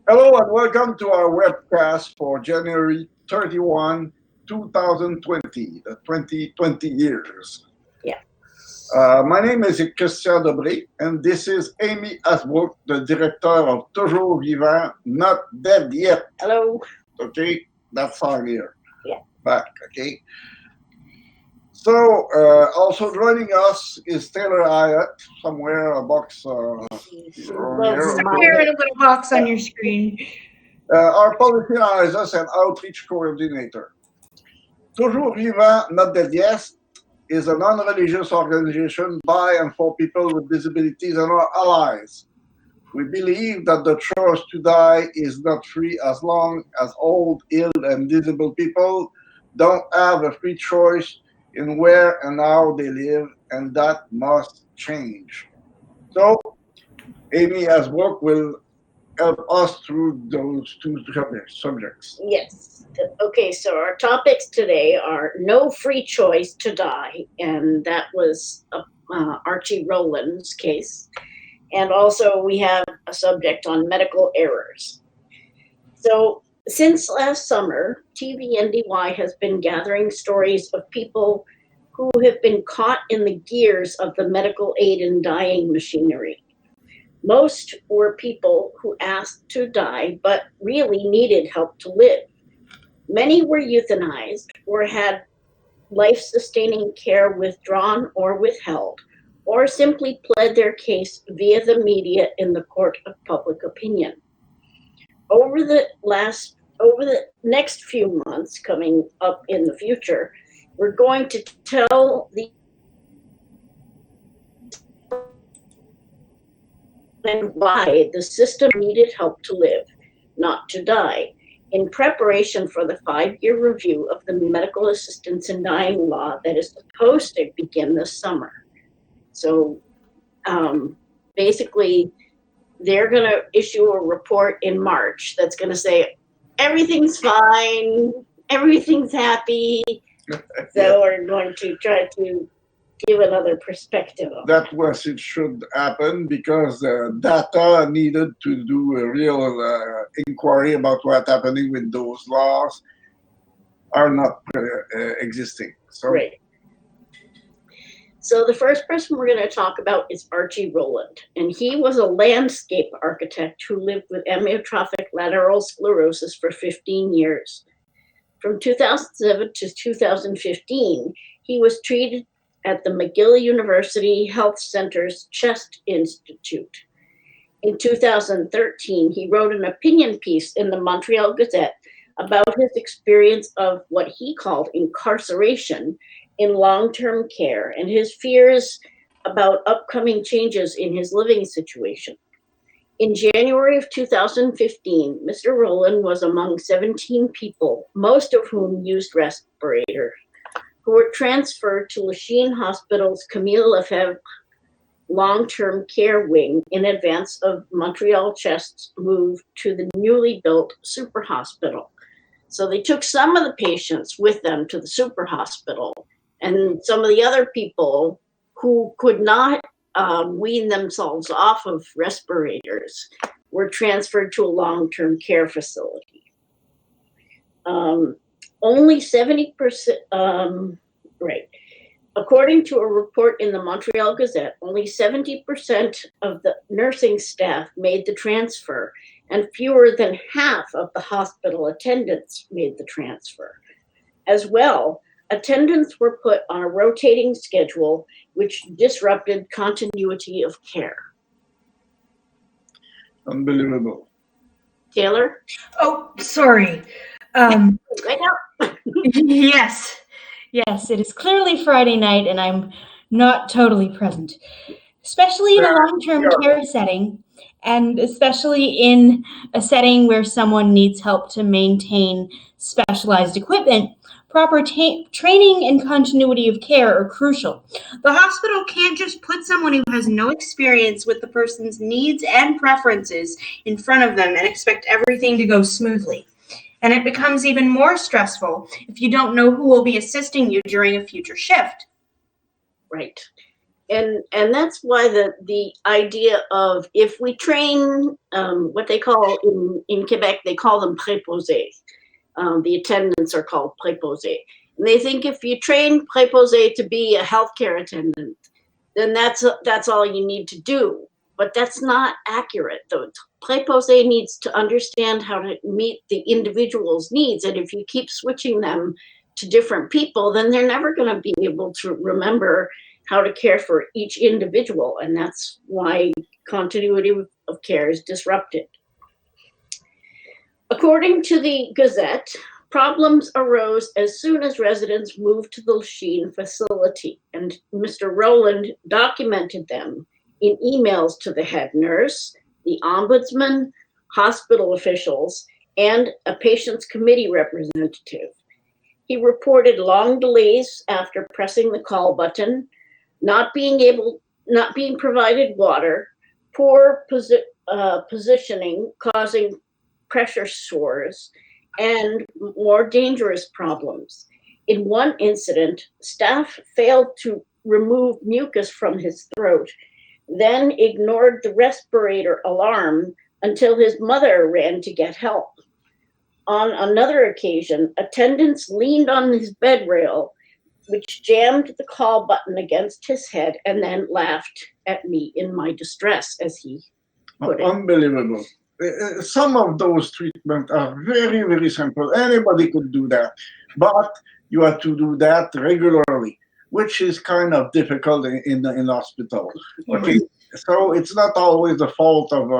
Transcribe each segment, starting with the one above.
Hello and welcome to our webcast for January 31, 2020, the 2020 years. Yeah. My name is Christian Debré, and this is Amy Asbrook, the director of Toujours Vivant, Not Dead Yet. Hello. Okay, that's our here. Yeah. Back, okay. So, also joining us is Taylor Hyatt, somewhere a box around here. Somewhere in a little box on your screen. Our policy analysis and outreach coordinator. Toujours Vivant, Not Dead Yet is a non-religious organization by and for people with disabilities and our allies. We believe that the choice to die is not free as long as old, ill, and disabled people don't have a free choice in where and how they live, and that must change. So, Amy Asbrook will help us through those two subjects. Yes. Okay, so our topics today are no free choice to die, and that was Archie Rowland's case. And also we have a subject on medical errors. So since last summer, TVNDY has been gathering stories of people who have been caught in the gears of the medical aid and dying machinery. Most were people who asked to die but really needed help to live. Many were euthanized or had life-sustaining care withdrawn or withheld, or simply pled their case via the media in the court of public opinion. Over the next few months coming up in the future, we're going to tell the and why the system needed help to live, not to die, in preparation for the 5-year review of the medical assistance in dying law that is supposed to begin this summer. So basically, they're going to issue a report in March that's going to say everything's fine, everything's happy. So we're going to try to give another perspective of that was it should happen because the data needed to do a real inquiry about what's happening with those laws are not existing. So, Right. So the first person we're going to talk about is Archie Rowland, and he was a landscape architect who lived with amyotrophic lateral sclerosis for 15 years. From 2007 to 2015, he was treated at the McGill University Health Center's Chest Institute. In 2013, he wrote an opinion piece in the Montreal Gazette about his experience of what he called incarceration in long-term care and his fears about upcoming changes in his living situation. In January of 2015, Mr. Rowland was among 17 people, most of whom used respirators, who were transferred to Lachine Hospital's Camille Lefebvre long-term care wing in advance of Montreal Chest's move to the newly built super hospital. So they took some of the patients with them to the super hospital, and some of the other people who could not wean themselves off of respirators were transferred to a long-term care facility. Only 70%, right. According to a report in the Montreal Gazette, only 70% of the nursing staff made the transfer, and fewer than half of the hospital attendants made the transfer. As well, attendants were put on a rotating schedule, which disrupted continuity of care. Unbelievable. Taylor? Oh, sorry. Right now. Yes, it is clearly Friday night and I'm not totally present, especially in a long-term care setting, and especially in a setting where someone needs help to maintain specialized equipment. Proper training and continuity of care are crucial. The hospital can't just put someone who has no experience with the person's needs and preferences in front of them and expect everything to go smoothly. And it becomes even more stressful if you don't know who will be assisting you during a future shift. Right. And that's why the idea of, if we train, what they call in Quebec, they call them préposés. The attendants are called préposés. And they think if you train préposé to be a healthcare attendant, then that's all you need to do. But that's not accurate. The préposé needs to understand how to meet the individual's needs. And if you keep switching them to different people, then they're never going to be able to remember how to care for each individual. And that's why continuity of care is disrupted. According to the Gazette, problems arose as soon as residents moved to the Lachine facility, and Mr. Rowland documented them in emails to the head nurse, the ombudsman, hospital officials, and a patient's committee representative. He reported long delays after pressing the call button, not being provided water, poor positioning causing pressure sores, and more dangerous problems. In one incident, staff failed to remove mucus from his throat, then ignored the respirator alarm until his mother ran to get help. On another occasion, attendants leaned on his bed rail, which jammed the call button against his head, and then laughed at me in my distress, as he put it. Unbelievable. Some of those treatments are very, very simple. Anybody could do that. But you have to do that regularly, which is kind of difficult in hospital. Okay, so it's not always the fault of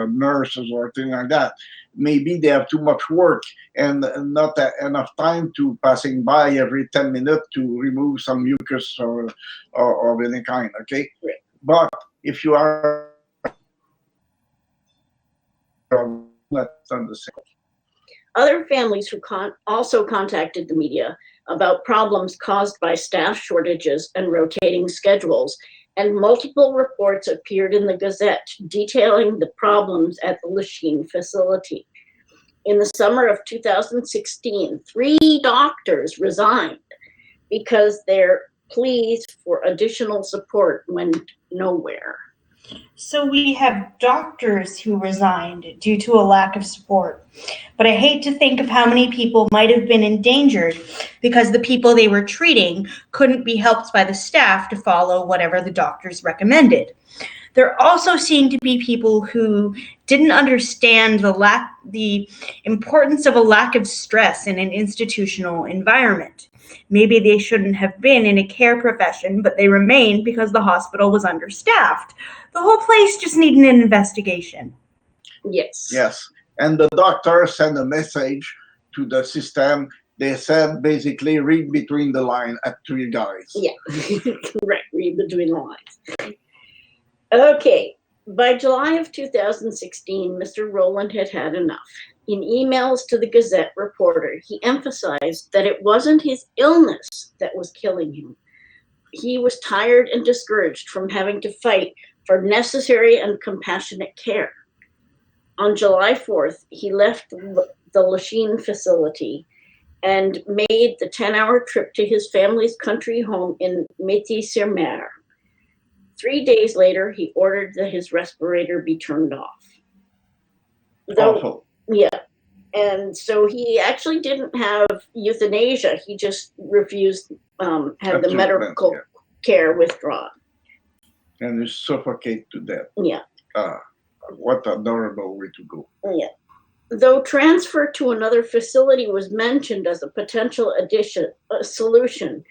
nurses or things like that. Maybe they have too much work and not enough time to passing by every 10 minutes to remove some mucus or of any kind, okay? Right. But if you are that's not the same. Other families who also contacted the media about problems caused by staff shortages and rotating schedules, and multiple reports appeared in the Gazette detailing the problems at the Lachine facility. In the summer of 2016, 3 doctors resigned because their pleas for additional support went nowhere. So we have doctors who resigned due to a lack of support. But I hate to think of how many people might have been endangered because the people they were treating couldn't be helped by the staff to follow whatever the doctors recommended. There also seemed to be people who didn't understand the importance of a lack of stress in an institutional environment. Maybe they shouldn't have been in a care profession, but they remained because the hospital was understaffed. The whole place just needed an investigation. Yes. Yes. And the doctor sent a message to the system. They said basically read between the line to you guys. Yeah, correct. Read between the lines. Okay. By July of 2016, Mr. Rowland had had enough. In emails to the Gazette reporter, he emphasized that it wasn't his illness that was killing him. He was tired and discouraged from having to fight for necessary and compassionate care. On July 4th, he left the Lachine facility and made the 10-hour trip to his family's country home in Métis-sur-Mer. 3 days later, he ordered that his respirator be turned off. Awful. Yeah. And so he actually didn't have euthanasia. He just refused, had the medical care withdrawn. And you suffocate to death. Yeah. What an adorable way to go. Yeah. Though transfer to another facility was mentioned as a potential solution,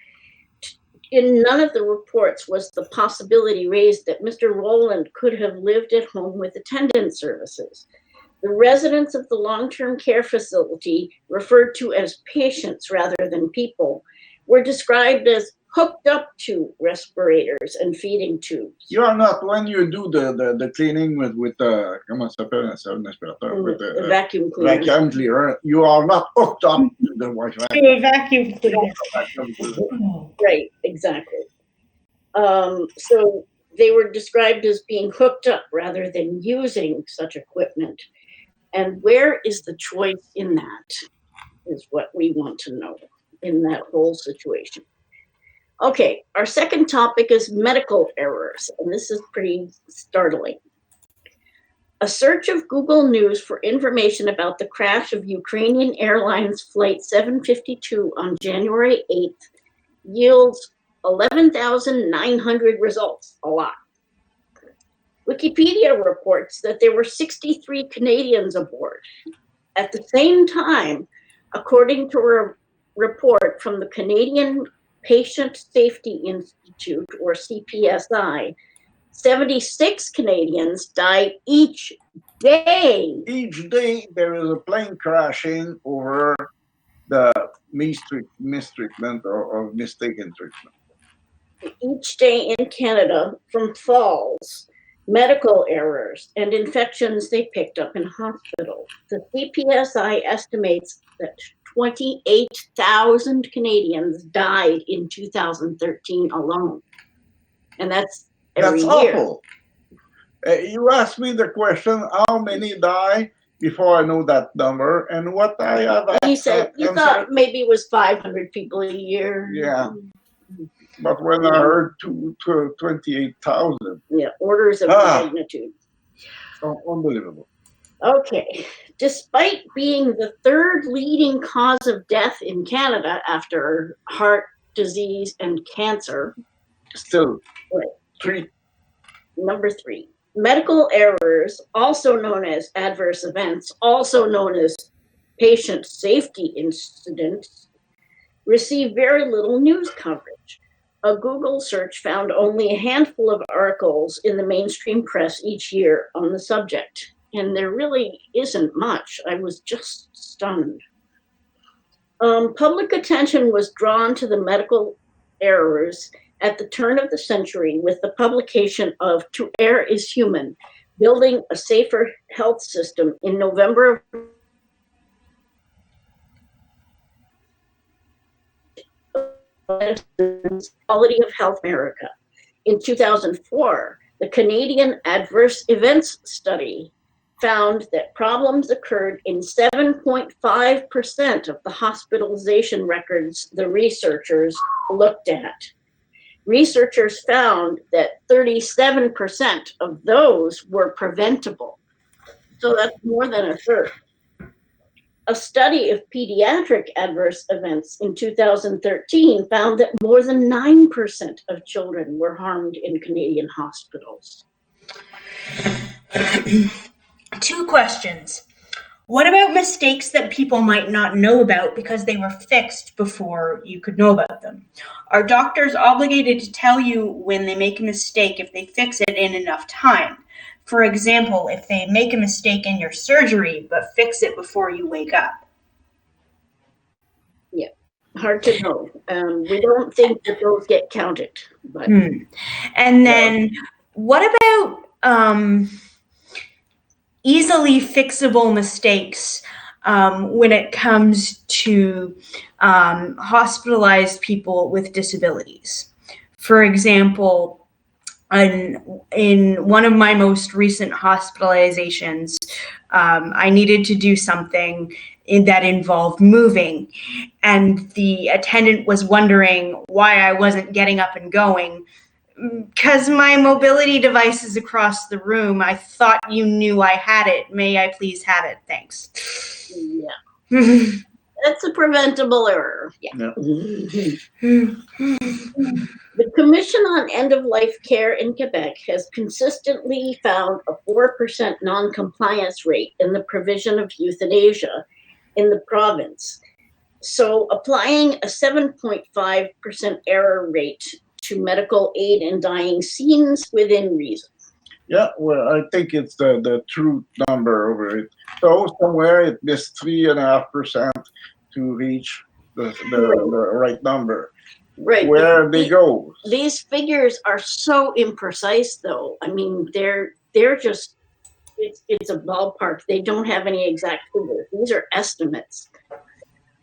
in none of the reports was the possibility raised that Mr. Rowland could have lived at home with attendant services. The residents of the long-term care facility, referred to as patients rather than people, were described as hooked up to respirators and feeding tubes. You are not, when you do the cleaning with comment ça s'appelle un aspirateur? With the vacuum cleaner. Vacuum cleaner, you are not hooked up to the Wi-Fi. To a vacuum cleaner. Right, exactly. So they were described as being hooked up rather than using such equipment. And where is the choice in that is what we want to know in that whole situation. Okay, our second topic is medical errors, and this is pretty startling. A search of Google News for information about the crash of Ukrainian Airlines Flight 752 on January 8th yields 11,900 results, a lot. Wikipedia reports that there were 63 Canadians aboard. At the same time, according to a report from the Canadian Patient Safety Institute, or CPSI, 76 Canadians die each day. Each day there is a plane crashing over the mistreatment or mistaken treatment. Each day in Canada from falls, medical errors, and infections they picked up in hospital. The CPSI estimates that 28,000 Canadians died in 2013 alone. And that's every year. Awful. You asked me the question, how many die, before I know that number, and what I have. And you said you thought maybe it was 500 people a year. Yeah. But when I heard 28,000. Yeah, orders of magnitude. Unbelievable. Okay. Despite being the third leading cause of death in Canada after heart disease and cancer. Still, right. Number 3. Medical errors, also known as adverse events, also known as patient safety incidents, receive very little news coverage. A Google search found only a handful of articles in the mainstream press each year on the subject, and there really isn't much. I was just stunned. Public attention was drawn to the medical errors at the turn of the century with the publication of To Err is Human, Building a Safer Health System in November of Quality of Health America. In 2004, the Canadian Adverse Events Study found that problems occurred in 7.5% of the hospitalization records the researchers looked at. Researchers found that 37% of those were preventable. So that's more than a third. A study of pediatric adverse events in 2013 found that more than 9% of children were harmed in Canadian hospitals. 2 questions. What about mistakes that people might not know about because they were fixed before you could know about them? Are doctors obligated to tell you when they make a mistake if they fix it in enough time? For example, if they make a mistake in your surgery but fix it before you wake up? Yeah, hard to know. We don't think that those get counted. But And then what about easily fixable mistakes when it comes to hospitalized people with disabilities? For example, in one of my most recent hospitalizations, I needed to do something that involved moving, and the attendant was wondering why I wasn't getting up and going. Because my mobility device is across the room. I thought you knew I had it. May I please have it? Thanks. Yeah. That's a preventable error. Yeah. The Commission on End-of-Life Care in Quebec has consistently found a 4% non-compliance rate in the provision of euthanasia in the province. So applying a 7.5% error rate to medical aid in dying seems within reason. Yeah, well, I think it's the true number over it. So somewhere it missed 3.5% to reach the right number. Right. Where they go. These figures are so imprecise, though. I mean, they're just, it's a ballpark. They don't have any exact figures. These are estimates.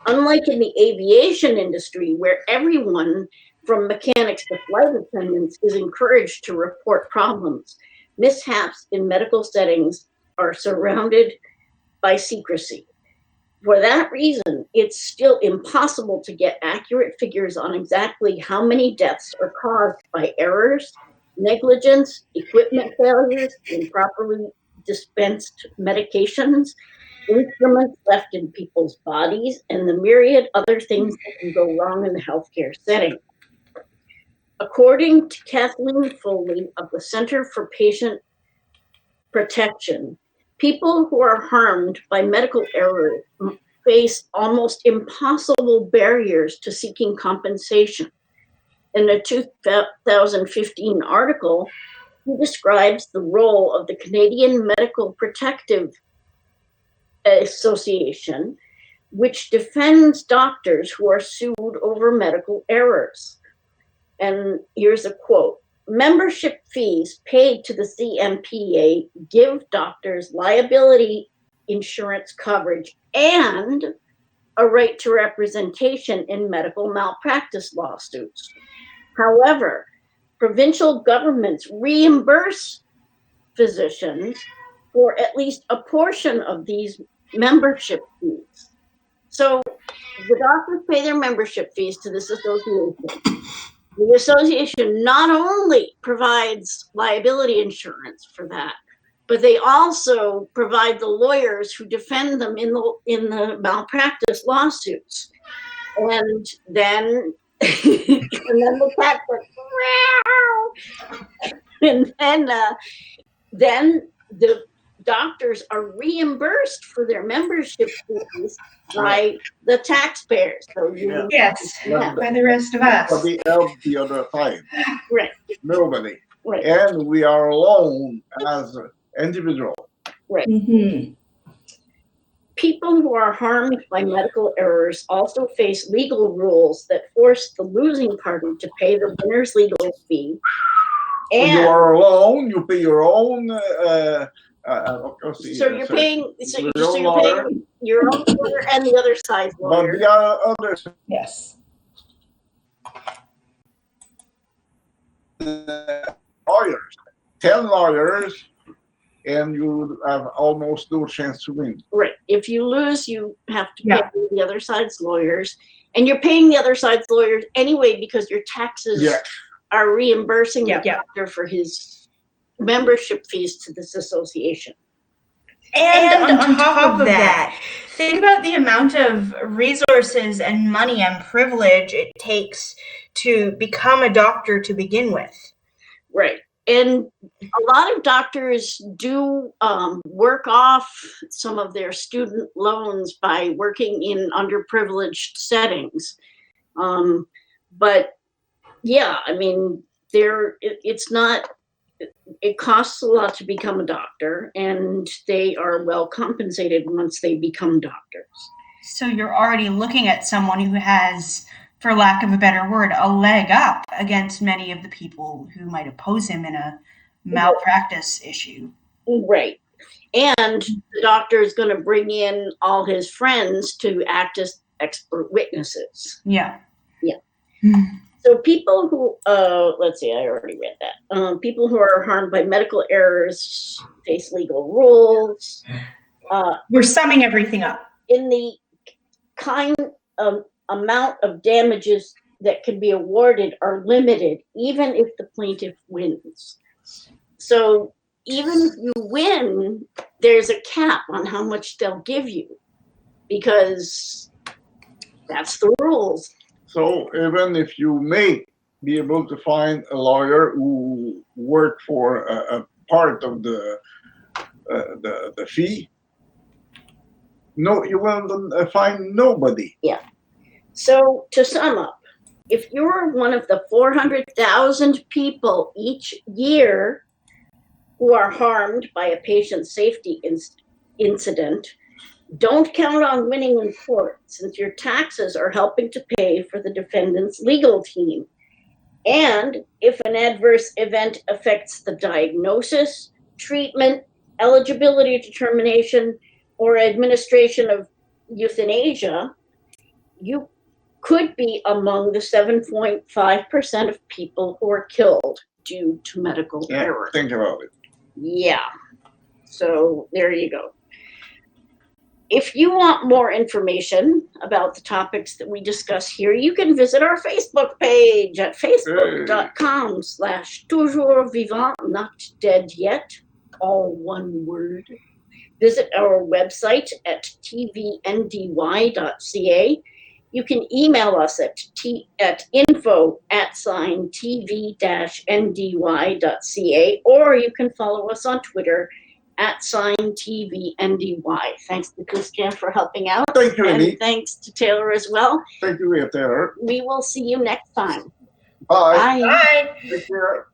Unlike in the aviation industry, where everyone from mechanics to flight attendants is encouraged to report problems, mishaps in medical settings are surrounded by secrecy. For that reason, it's still impossible to get accurate figures on exactly how many deaths are caused by errors, negligence, equipment failures, improperly dispensed medications, instruments left in people's bodies, and the myriad other things that can go wrong in the healthcare setting. According to Kathleen Foley of the Center for Patient Protection, people who are harmed by medical errors face almost impossible barriers to seeking compensation. In a 2015 article, he describes the role of the Canadian Medical Protective Association, which defends doctors who are sued over medical errors. And here's a quote: membership fees paid to the CMPA give doctors liability insurance coverage and a right to representation in medical malpractice lawsuits. However, provincial governments reimburse physicians for at least a portion of these membership fees. So the doctors pay their membership fees to this association. The association not only provides liability insurance for that, but they also provide the lawyers who defend them in the malpractice lawsuits. And then the cat goes, and then the doctors are reimbursed for their membership fees by the taxpayers. So Yes, yeah. by the rest of us. But they help the other side. Right. Nobody. Right. And we are alone as individuals. Right. Mm-hmm. People who are harmed by medical errors also face legal rules that force the losing party to pay the winner's legal fee. And you are alone, you pay your own. So you're paying your own lawyer and the other side's lawyer. But the others, Yes. lawyers, 10 lawyers, and you have almost no chance to win. Right. If you lose, you have to pay the other side's lawyers, and you're paying the other side's lawyers anyway because your taxes are reimbursing the doctor for his membership fees to this association. And on top of that, think about the amount of resources and money and privilege it takes to become a doctor to begin with. Right. And a lot of doctors do work off some of their student loans by working in underprivileged settings. But yeah, I mean, it costs a lot to become a doctor, and they are well compensated once they become doctors. So you're already looking at someone who has, for lack of a better word, a leg up against many of the people who might oppose him in a malpractice issue. Right. And the doctor is going to bring in all his friends to act as expert witnesses. Yeah. Yeah. So people who, let's see, I already read that. People who are harmed by medical errors face legal rules. We're summing everything up. In the kind of amount of damages that can be awarded are limited, even if the plaintiff wins. So even if you win, there's a cap on how much they'll give you, because that's the rules. So even if you may be able to find a lawyer who worked for a part of the fee, no, you will find nobody. Yeah. So to sum up, if you're one of the 400,000 people each year who are harmed by a patient safety incident, don't count on winning in court, since your taxes are helping to pay for the defendant's legal team. And if an adverse event affects the diagnosis, treatment, eligibility determination, or administration of euthanasia, you could be among the 7.5% of people who are killed due to medical error. Think about it. Yeah. So there you go. If you want more information about the topics that we discuss here, you can visit our Facebook page at facebook.com/toujours vivant, not dead yet, all one word. Visit our website at tvndy.ca. You can email us at info@tv-ndy.ca, or you can follow us on Twitter @TVNDY. Thanks to Christian for helping out. Thank you, And Amy. thanks to Taylor as well. Thank you, Taylor. We will see you next time. Bye. Bye. Bye. Take care.